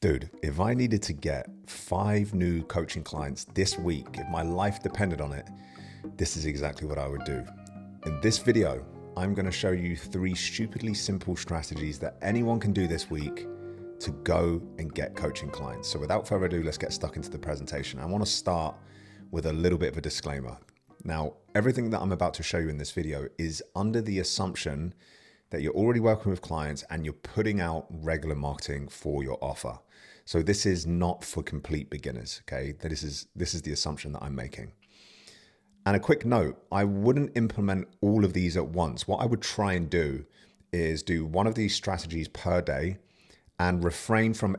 Dude, if I needed to get 5 new coaching clients this week, if my life depended on it, this is exactly what I would do. In this video, I'm going to show you 3 stupidly simple strategies that anyone can do this week to go and get coaching clients. So without further ado, let's get stuck into the presentation. I want to start with a little bit of a disclaimer. Now, everything that I'm about to show you in this video is under the assumption that you're already working with clients and you're putting out regular marketing for your offer. So this is not for complete beginners, okay? This is the assumption that I'm making. And a quick note, I wouldn't implement all of these at once. What I would try and do is do one of these strategies per day and refrain from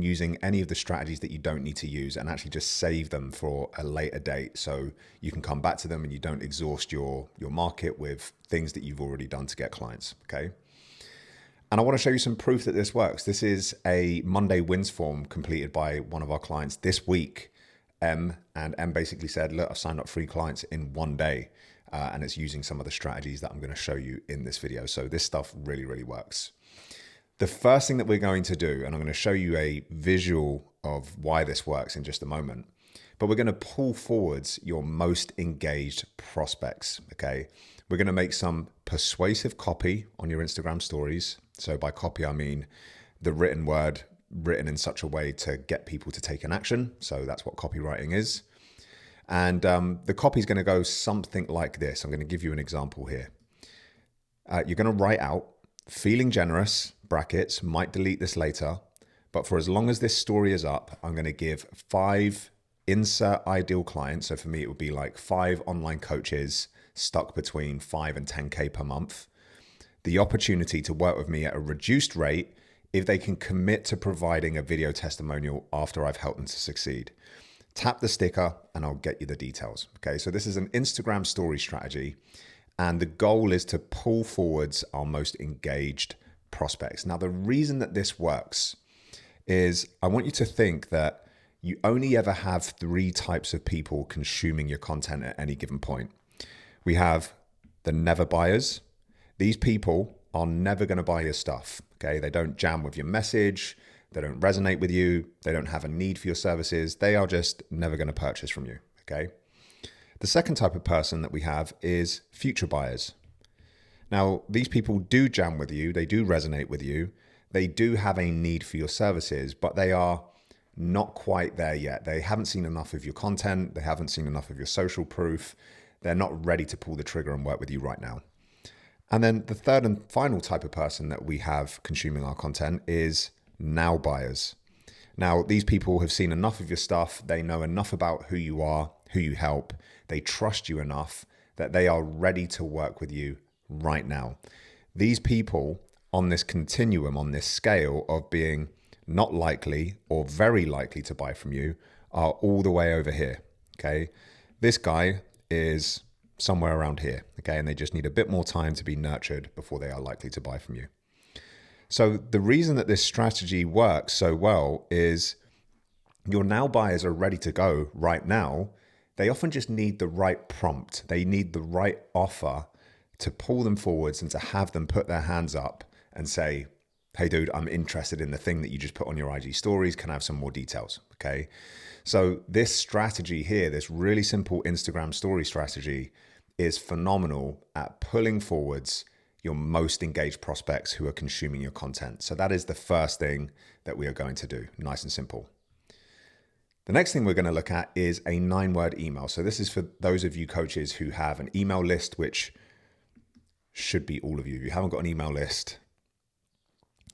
using any of the strategies that you don't need to use, and actually just save them for a later date so you can come back to them and you don't exhaust your market with things that you've already done to get clients, okay? And I want to show you some proof that this works. This is a Monday wins form completed by one of our clients this week, and M basically said, look, I've signed up 3 clients in one day, and it's using some of the strategies that I'm going to show you in this video. So this stuff really, really works. The first thing that we're going to do, and I'm going to show you a visual of why this works in just a moment, but we're going to pull forwards your most engaged prospects, okay? We're going to make some persuasive copy on your Instagram stories. So by copy, I mean the written word written in such a way to get people to take an action. So that's what copywriting is. And the copy is going to go something like this. I'm going to give you an example here. You're going to write out, feeling generous, brackets, might delete this later, but for as long as this story is up, I'm going to give 5 insert ideal clients. So for me, it would be like 5 online coaches stuck between 5 and 10K per month, the opportunity to work with me at a reduced rate if they can commit to providing a video testimonial after I've helped them to succeed. Tap the sticker and I'll get you the details. Okay, so this is an Instagram story strategy, and the goal is to pull forwards our most engaged prospects. Now, the reason that this works is I want you to think that you only ever have 3 types of people consuming your content at any given point. We have the never buyers. These people are never going to buy your stuff, okay? They don't jam with your message. They don't resonate with you. They don't have a need for your services. They are just never going to purchase from you, okay? The second type of person that we have is future buyers. Now, these people do jam with you. They do resonate with you. They do have a need for your services, but they are not quite there yet. They haven't seen enough of your content. They haven't seen enough of your social proof. They're not ready to pull the trigger and work with you right now. And then the third and final type of person that we have consuming our content is now buyers. Now, these people have seen enough of your stuff. They know enough about who you are, who you help. They trust you enough that they are ready to work with you right now. These people on this continuum, on this scale of being not likely or very likely to buy from you, are all the way over here, okay? This guy is somewhere around here, okay? And they just need a bit more time to be nurtured before they are likely to buy from you. So the reason that this strategy works so well is your now buyers are ready to go right now. They often just need the right prompt. They need the right offer to pull them forwards and to have them put their hands up and say, hey dude, I'm interested in the thing that you just put on your IG stories. Can I have some more details? Okay. So this strategy here, this really simple Instagram story strategy, is phenomenal at pulling forwards your most engaged prospects who are consuming your content. So that is the first thing that we are going to do. Nice and simple. The next thing we're going to look at is a 9-word email. So this is for those of you coaches who have an email list, which should be all of you. If you haven't got an email list,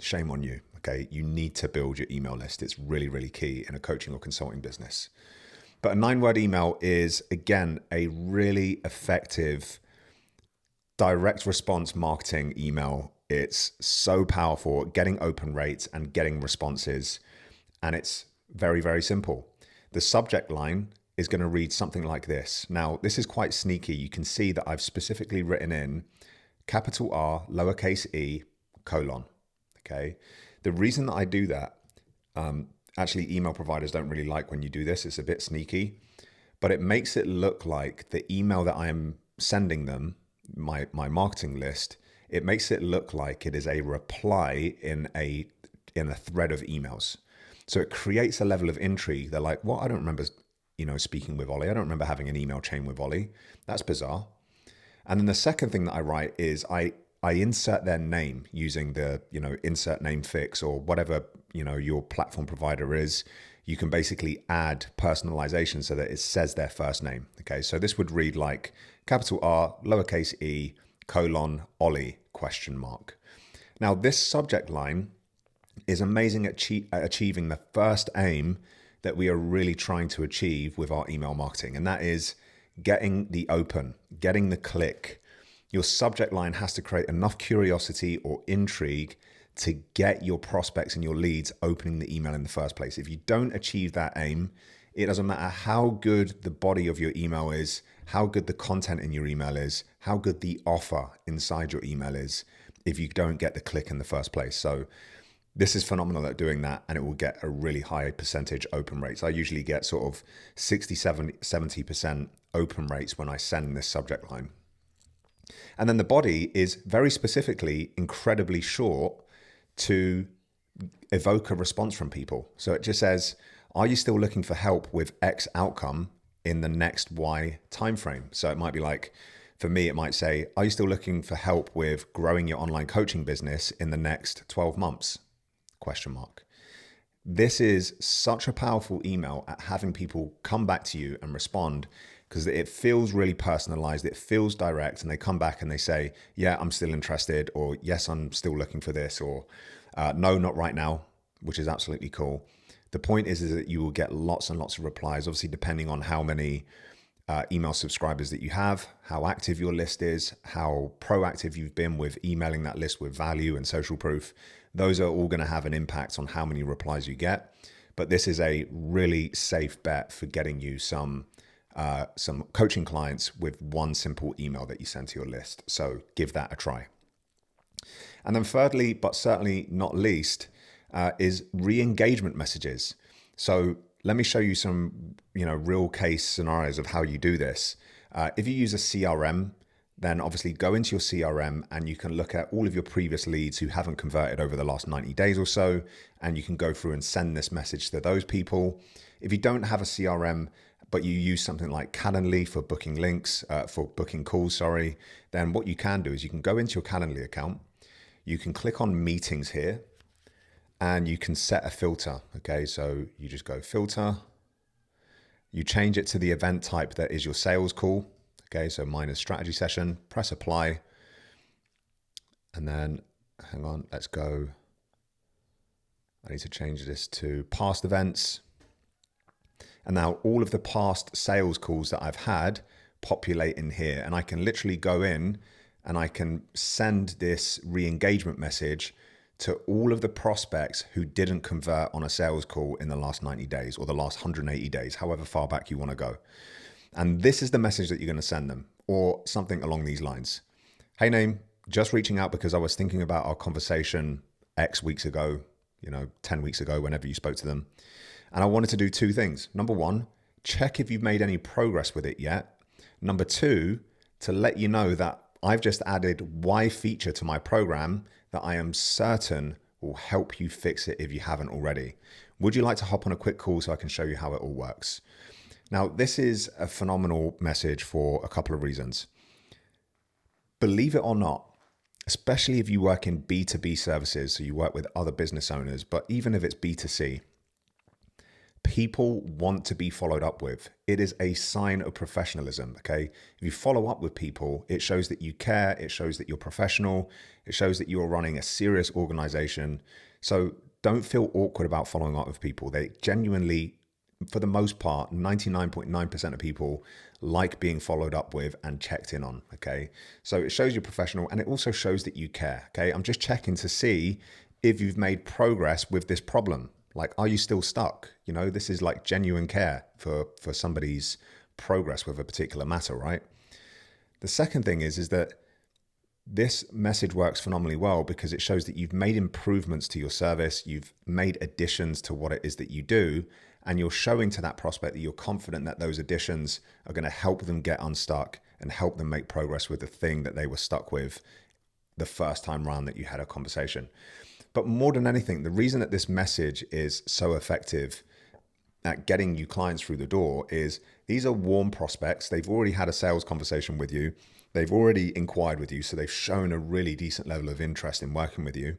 shame on you, okay? You need to build your email list. It's really, really key in a coaching or consulting business. But a 9-word email is, again, a really effective direct response marketing email. It's so powerful at getting open rates and getting responses. And it's very, very simple. The subject line is going to read something like this. Now, this is quite sneaky. You can see that I've specifically written in capital R, lowercase e, colon. Okay. The reason that I do that, actually email providers don't really like when you do this. It's a bit sneaky, but it makes it look like the email that I am sending them, my marketing list, it makes it look like it is a reply in in a thread of emails. So it creates a level of intrigue. They're like, well, I don't remember, speaking with Ollie. I don't remember having an email chain with Ollie. That's bizarre. And then the second thing that I write is I insert their name using the, insert name fix or whatever, your platform provider is. You can basically add personalization so that it says their first name. Okay, so this would read like capital R, lowercase e, colon, Ollie, question mark. Now this subject line is amazing at achieving the first aim that we are really trying to achieve with our email marketing. And that is getting the open, getting the click. Your subject line has to create enough curiosity or intrigue to get your prospects and your leads opening the email in the first place. If you don't achieve that aim, it doesn't matter how good the body of your email is, how good the content in your email is, how good the offer inside your email is, if you don't get the click in the first place. So this is phenomenal at doing that, and it will get a really high percentage open rates. I usually get sort of 70% open rates when I send this subject line. And then the body is very specifically incredibly short to evoke a response from people. So it just says, are you still looking for help with X outcome in the next Y timeframe? So it might be like, for me, it might say, are you still looking for help with growing your online coaching business in the next 12 months? Question mark. This is such a powerful email at having people come back to you and respond, because it feels really personalized. It feels direct, and they come back and they say, yeah, I'm still interested, or yes, I'm still looking for this, or no, not right now, which is absolutely cool. The point is that you will get lots and lots of replies, obviously depending on how many email subscribers that you have, how active your list is, how proactive you've been with emailing that list with value and social proof. Those are all going to have an impact on how many replies you get. But this is a really safe bet for getting you some coaching clients with one simple email that you send to your list. So give that a try. And then thirdly, but certainly not least, is re-engagement messages. So let me show you some, real case scenarios of how you do this. If you use a CRM, then obviously go into your CRM and you can look at all of your previous leads who haven't converted over the last 90 days or so, and you can go through and send this message to those people. If you don't have a CRM, but you use something like Calendly for booking links, for booking calls, then what you can do is you can go into your Calendly account, you can click on meetings here, and you can set a filter. Okay, so you just go filter, you change it to the event type that is your sales call. Okay, so mine is strategy session, press apply. And then, hang on, let's go. I need to change this to past events. And now all of the past sales calls that I've had populate in here. And I can literally go in and I can send this re-engagement message to all of the prospects who didn't convert on a sales call in the last 90 days or the last 180 days, however far back you want to go. And this is the message that you're going to send them, or something along these lines. Hey, name, just reaching out because I was thinking about our conversation X weeks ago, 10 weeks ago, whenever you spoke to them. And I wanted to do two things. Number one, check if you've made any progress with it yet. Number two, to let you know that I've just added Y feature to my program that I am certain will help you fix it if you haven't already. Would you like to hop on a quick call so I can show you how it all works? Now, this is a phenomenal message for a couple of reasons. Believe it or not, especially if you work in B2B services, so you work with other business owners, but even if it's B2C, people want to be followed up with. It is a sign of professionalism, okay? If you follow up with people, it shows that you care, it shows that you're professional, it shows that you're running a serious organization. So don't feel awkward about following up with people. They genuinely, for the most part, 99.9% of people like being followed up with and checked in on, okay? So it shows you're professional, and it also shows that you care, okay? I'm just checking to see if you've made progress with this problem. Like, are you still stuck? This is like genuine care for somebody's progress with a particular matter, right? The second thing is that this message works phenomenally well because it shows that you've made improvements to your service, you've made additions to what it is that you do, and you're showing to that prospect that you're confident that those additions are going to help them get unstuck and help them make progress with the thing that they were stuck with the first time around that you had a conversation. But more than anything, the reason that this message is so effective at getting you clients through the door is these are warm prospects. They've already had a sales conversation with you. They've already inquired with you. So they've shown a really decent level of interest in working with you.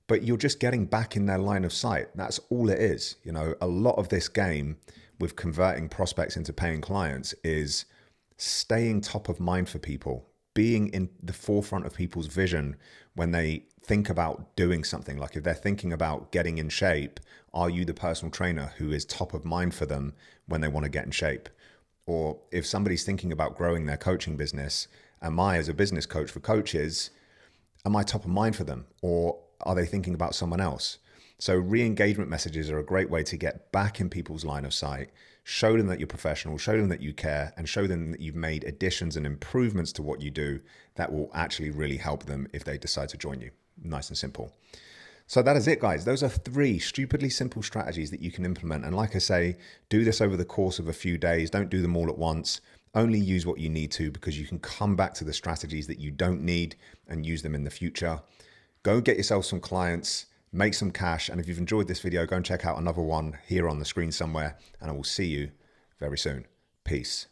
But you're just getting back in their line of sight. That's all it is. You know, a lot of this game with converting prospects into paying clients is staying top of mind for people, being in the forefront of people's vision when they think about doing something. Like if they're thinking about getting in shape, are you the personal trainer who is top of mind for them when they want to get in shape? Or if somebody's thinking about growing their coaching business, am I, as a business coach for coaches, am I top of mind for them? Or are they thinking about someone else? So re-engagement messages are a great way to get back in people's line of sight, show them that you're professional, show them that you care, and show them that you've made additions and improvements to what you do that will actually really help them if they decide to join you. Nice and simple. So that is it, guys. Those are 3 stupidly simple strategies that you can implement. And like I say, do this over the course of a few days. Don't do them all at once. Only use what you need to, because you can come back to the strategies that you don't need and use them in the future. Go get yourself some clients, make some cash. And if you've enjoyed this video, go and check out another one here on the screen somewhere. And I will see you very soon. Peace.